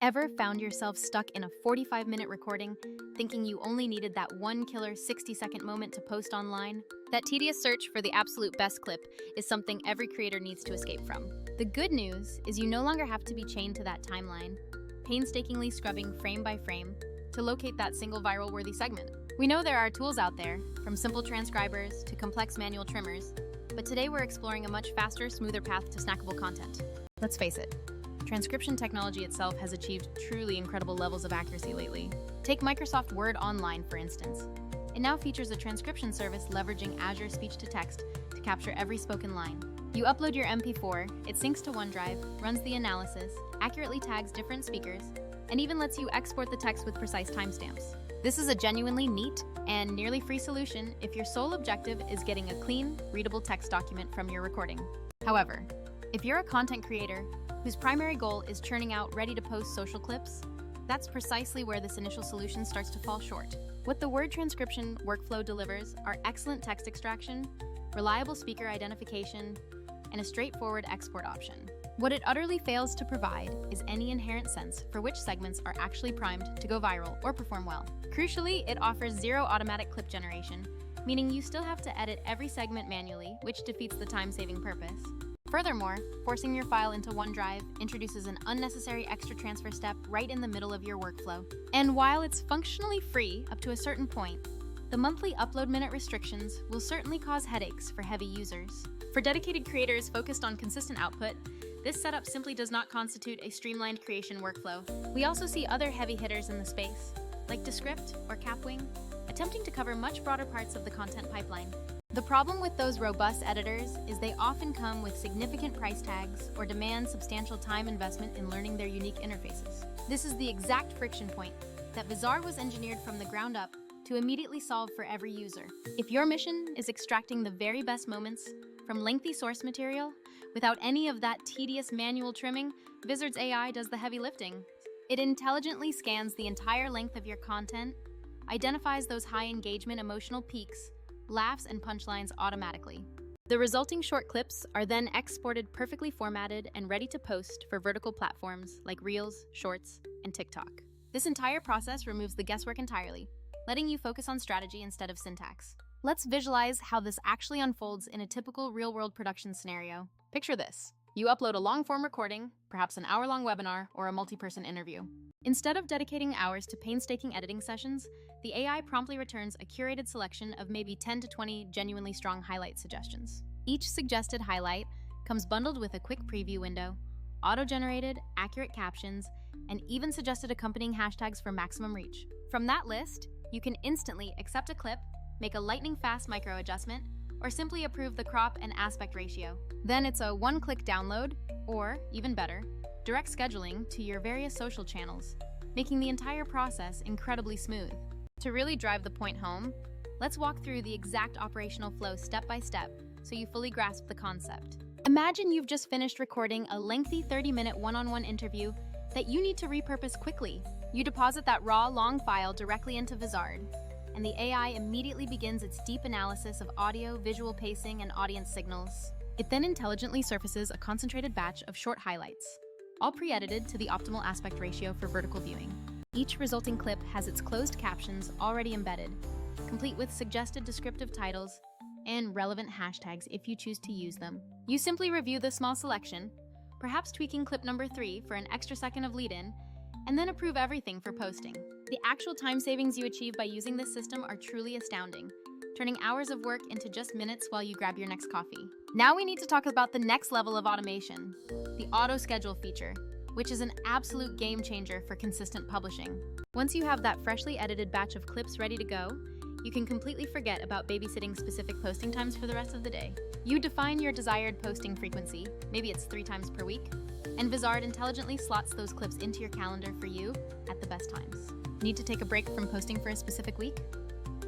Ever found yourself stuck in a 45-minute recording, thinking you only needed that one killer 60-second moment to post online? That tedious search for the absolute best clip is something every creator needs to escape from. The good news is you no longer have to be chained to that timeline, painstakingly scrubbing frame by frame to locate that single viral-worthy segment. We know there are tools out there, from simple transcribers to complex manual trimmers, but today we're exploring a much faster, smoother path to snackable content. Let's face it, transcription technology itself has achieved truly incredible levels of accuracy lately. Take Microsoft Word Online, for instance. It now features a transcription service leveraging Azure speech-to-text to capture every spoken line. You upload your MP4, it syncs to OneDrive, runs the analysis, accurately tags different speakers, and even lets you export the text with precise timestamps. This is a genuinely neat and nearly free solution if your sole objective is getting a clean, readable text document from your recording. However, if you're a content creator whose primary goal is churning out ready-to-post social clips, that's precisely where this initial solution starts to fall short. What the word transcription workflow delivers are excellent text extraction, reliable speaker identification, and a straightforward export option. What it utterly fails to provide is any inherent sense for which segments are actually primed to go viral or perform well. Crucially, it offers zero automatic clip generation, meaning you still have to edit every segment manually, which defeats the time-saving purpose. Furthermore, forcing your file into OneDrive introduces an unnecessary extra transfer step right in the middle of your workflow. And while it's functionally free up to a certain point, the monthly upload minute restrictions will certainly cause headaches for heavy users. For dedicated creators focused on consistent output, this setup simply does not constitute a streamlined creation workflow. We also see other heavy hitters in the space, like Descript or Kapwing, attempting to cover much broader parts of the content pipeline. The problem with those robust editors is they often come with significant price tags or demand substantial time investment in learning their unique interfaces. This is the exact friction point that Vizard was engineered from the ground up to immediately solve for every user. If your mission is extracting the very best moments from lengthy source material without any of that tedious manual trimming, Vizard's AI does the heavy lifting. It intelligently scans the entire length of your content, identifies those high engagement emotional peaks, laughs and punchlines automatically. The resulting short clips are then exported perfectly formatted and ready to post for vertical platforms like Reels, Shorts, and TikTok. This entire process removes the guesswork entirely, letting you focus on strategy instead of syntax. Let's visualize how this actually unfolds in a typical real-world production scenario. Picture this. You upload a long-form recording, perhaps an hour-long webinar or a multi-person interview. Instead of dedicating hours to painstaking editing sessions, the AI promptly returns a curated selection of maybe 10 to 20 genuinely strong highlight suggestions. Each suggested highlight comes bundled with a quick preview window, auto-generated, accurate captions, and even suggested accompanying hashtags for maximum reach. From that list, you can instantly accept a clip, make a lightning-fast micro-adjustment, or simply approve the crop and aspect ratio. Then it's a one-click download, or, even better, direct scheduling to your various social channels, making the entire process incredibly smooth. To really drive the point home, let's walk through the exact operational flow step by step so you fully grasp the concept. Imagine you've just finished recording a lengthy 30-minute one-on-one interview that you need to repurpose quickly. You deposit that raw, long file directly into Vizard, and the AI immediately begins its deep analysis of audio, visual pacing, and audience signals. It then intelligently surfaces a concentrated batch of short highlights, all pre-edited to the optimal aspect ratio for vertical viewing. Each resulting clip has its closed captions already embedded, complete with suggested descriptive titles and relevant hashtags if you choose to use them. You simply review the small selection, perhaps tweaking clip number 3 for an extra second of lead-in, and then approve everything for posting. The actual time savings you achieve by using this system are truly astounding, turning hours of work into just minutes while you grab your next coffee. Now we need to talk about the next level of automation, the auto-schedule feature, which is an absolute game changer for consistent publishing. Once you have that freshly edited batch of clips ready to go, you can completely forget about babysitting specific posting times for the rest of the day. You define your desired posting frequency, maybe it's 3 times per week, and Vizard intelligently slots those clips into your calendar for you at the best times. Need to take a break from posting for a specific week?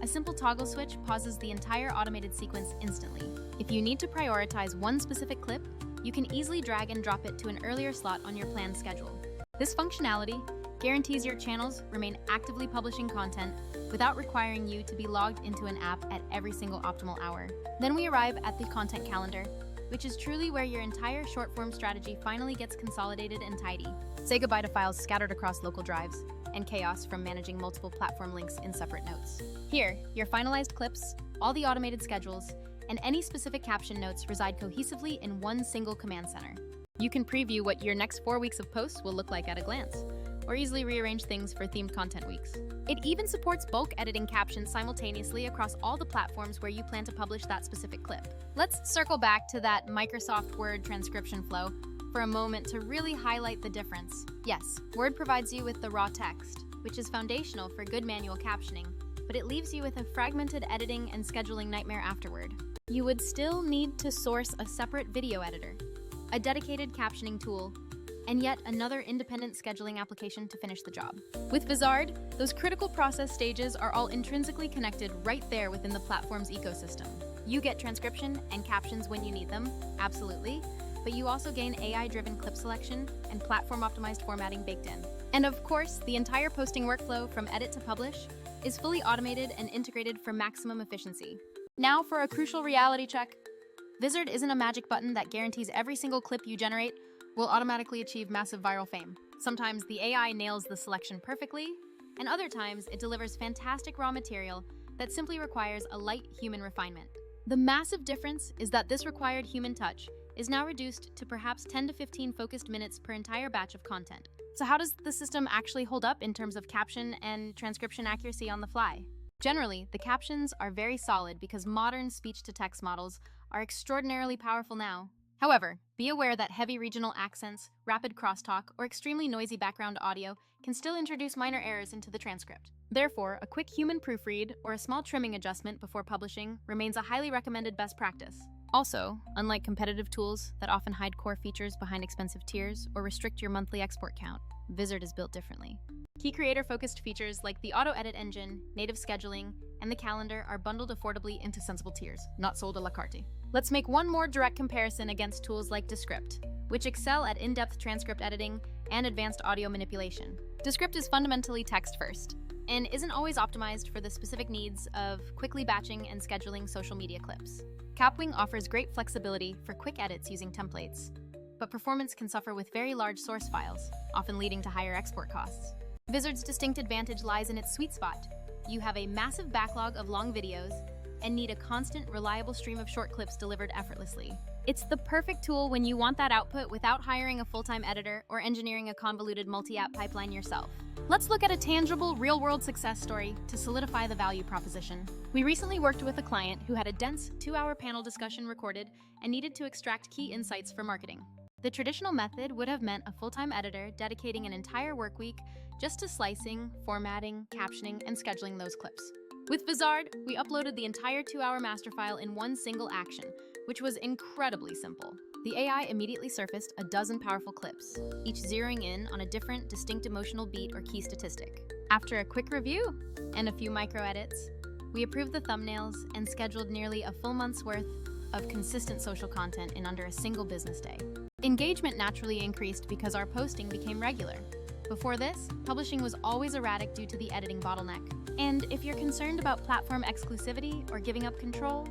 A simple toggle switch pauses the entire automated sequence instantly. If you need to prioritize one specific clip, you can easily drag and drop it to an earlier slot on your planned schedule. This functionality guarantees your channels remain actively publishing content without requiring you to be logged into an app at every single optimal hour. Then we arrive at the content calendar, which is truly where your entire short-form strategy finally gets consolidated and tidy. Say goodbye to files scattered across local drives and chaos from managing multiple platform links in separate notes. Here, your finalized clips, all the automated schedules, and any specific caption notes reside cohesively in one single command center. You can preview what your next 4 weeks of posts will look like at a glance, or easily rearrange things for themed content weeks. It even supports bulk editing captions simultaneously across all the platforms where you plan to publish that specific clip. Let's circle back to that Microsoft Word transcription flow for a moment to really highlight the difference. Yes, Word provides you with the raw text, which is foundational for good manual captioning, but it leaves you with a fragmented editing and scheduling nightmare afterward. You would still need to source a separate video editor, a dedicated captioning tool, and yet another independent scheduling application to finish the job. With Vizard, those critical process stages are all intrinsically connected right there within the platform's ecosystem. You get transcription and captions when you need them, absolutely, but you also gain AI-driven clip selection and platform-optimized formatting baked in. And of course, the entire posting workflow from edit to publish is fully automated and integrated for maximum efficiency. Now for a crucial reality check. Vizard isn't a magic button that guarantees every single clip you generate will automatically achieve massive viral fame. Sometimes the AI nails the selection perfectly, and other times it delivers fantastic raw material that simply requires a light human refinement. The massive difference is that this required human touch is now reduced to perhaps 10 to 15 focused minutes per entire batch of content. So how does the system actually hold up in terms of caption and transcription accuracy on the fly? Generally, the captions are very solid because modern speech-to-text models are extraordinarily powerful now. However, be aware that heavy regional accents, rapid crosstalk, or extremely noisy background audio can still introduce minor errors into the transcript. Therefore, a quick human proofread or a small trimming adjustment before publishing remains a highly recommended best practice. Also, unlike competitive tools that often hide core features behind expensive tiers or restrict your monthly export count, Vizard is built differently. Key creator-focused features like the auto-edit engine, native scheduling, and the calendar are bundled affordably into sensible tiers, not sold a la carte. Let's make one more direct comparison against tools like Descript, which excel at in-depth transcript editing and advanced audio manipulation. Descript is fundamentally text-first and isn't always optimized for the specific needs of quickly batching and scheduling social media clips. Kapwing offers great flexibility for quick edits using templates, but performance can suffer with very large source files, often leading to higher export costs. Vizard's distinct advantage lies in its sweet spot. You have a massive backlog of long videos and need a constant, reliable stream of short clips delivered effortlessly. It's the perfect tool when you want that output without hiring a full-time editor or engineering a convoluted multi-app pipeline yourself. Let's look at a tangible, real-world success story to solidify the value proposition. We recently worked with a client who had a dense 2-hour panel discussion recorded and needed to extract key insights for marketing. The traditional method would have meant a full-time editor dedicating an entire work week just to slicing, formatting, captioning, and scheduling those clips. With Vizard, we uploaded the entire 2-hour master file in one single action, which was incredibly simple. The AI immediately surfaced a dozen powerful clips, each zeroing in on a different, distinct emotional beat or key statistic. After a quick review and a few micro edits, we approved the thumbnails and scheduled nearly a full month's worth of consistent social content in under a single business day. Engagement naturally increased because our posting became regular. Before this, publishing was always erratic due to the editing bottleneck. And if you're concerned about platform exclusivity or giving up control,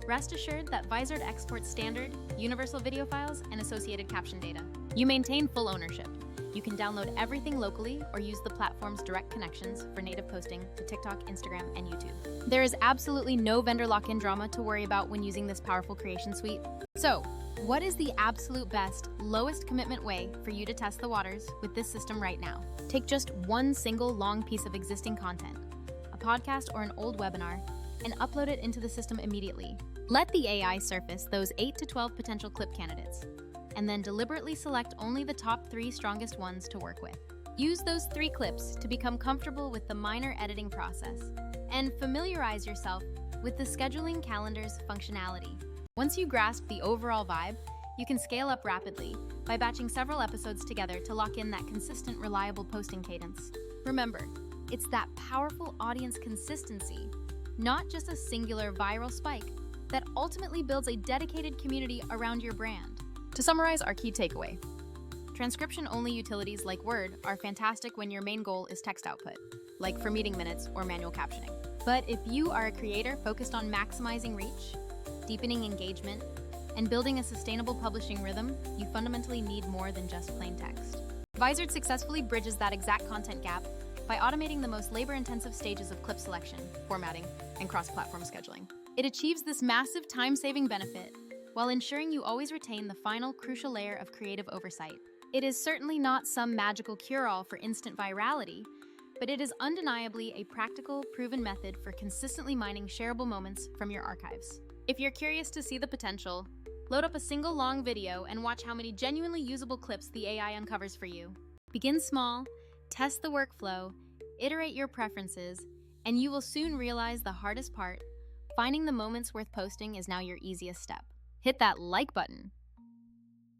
rest assured that Vizard exports standard, universal video files and associated caption data. You maintain full ownership. You can download everything locally or use the platform's direct connections for native posting to TikTok, Instagram, and YouTube. There is absolutely no vendor lock-in drama to worry about when using this powerful creation suite. So, what is the absolute best, lowest commitment way for you to test the waters with this system right now? Take just one single long piece of existing content, a podcast or an old webinar, and upload it into the system immediately. Let the AI surface those 8 to 12 potential clip candidates, and then deliberately select only the top 3 strongest ones to work with. Use those 3 clips to become comfortable with the minor editing process, and familiarize yourself with the scheduling calendar's functionality. Once you grasp the overall vibe, you can scale up rapidly by batching several episodes together to lock in that consistent, reliable posting cadence. Remember, it's that powerful audience consistency, not just a singular viral spike, that ultimately builds a dedicated community around your brand. To summarize our key takeaway, transcription-only utilities like Word are fantastic when your main goal is text output, like for meeting minutes or manual captioning. But if you are a creator focused on maximizing reach, deepening engagement, and building a sustainable publishing rhythm, you fundamentally need more than just plain text. Vizard successfully bridges that exact content gap by automating the most labor-intensive stages of clip selection, formatting, and cross-platform scheduling. It achieves this massive time-saving benefit while ensuring you always retain the final crucial layer of creative oversight. It is certainly not some magical cure-all for instant virality, but it is undeniably a practical, proven method for consistently mining shareable moments from your archives. If you're curious to see the potential, load up a single long video and watch how many genuinely usable clips the AI uncovers for you. Begin small, test the workflow, iterate your preferences, and you will soon realize the hardest part: finding the moments worth posting is now your easiest step. Hit that like button.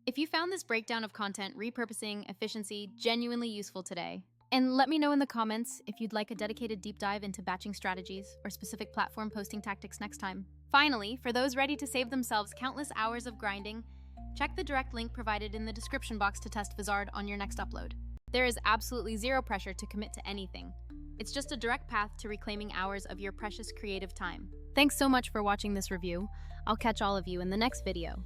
If you found this breakdown of content repurposing efficiency genuinely useful today, and let me know in the comments if you'd like a dedicated deep dive into batching strategies or specific platform posting tactics next time. Finally, for those ready to save themselves countless hours of grinding, check the direct link provided in the description box to test Vizard on your next upload. There is absolutely zero pressure to commit to anything. It's just a direct path to reclaiming hours of your precious creative time. Thanks so much for watching this review. I'll catch all of you in the next video.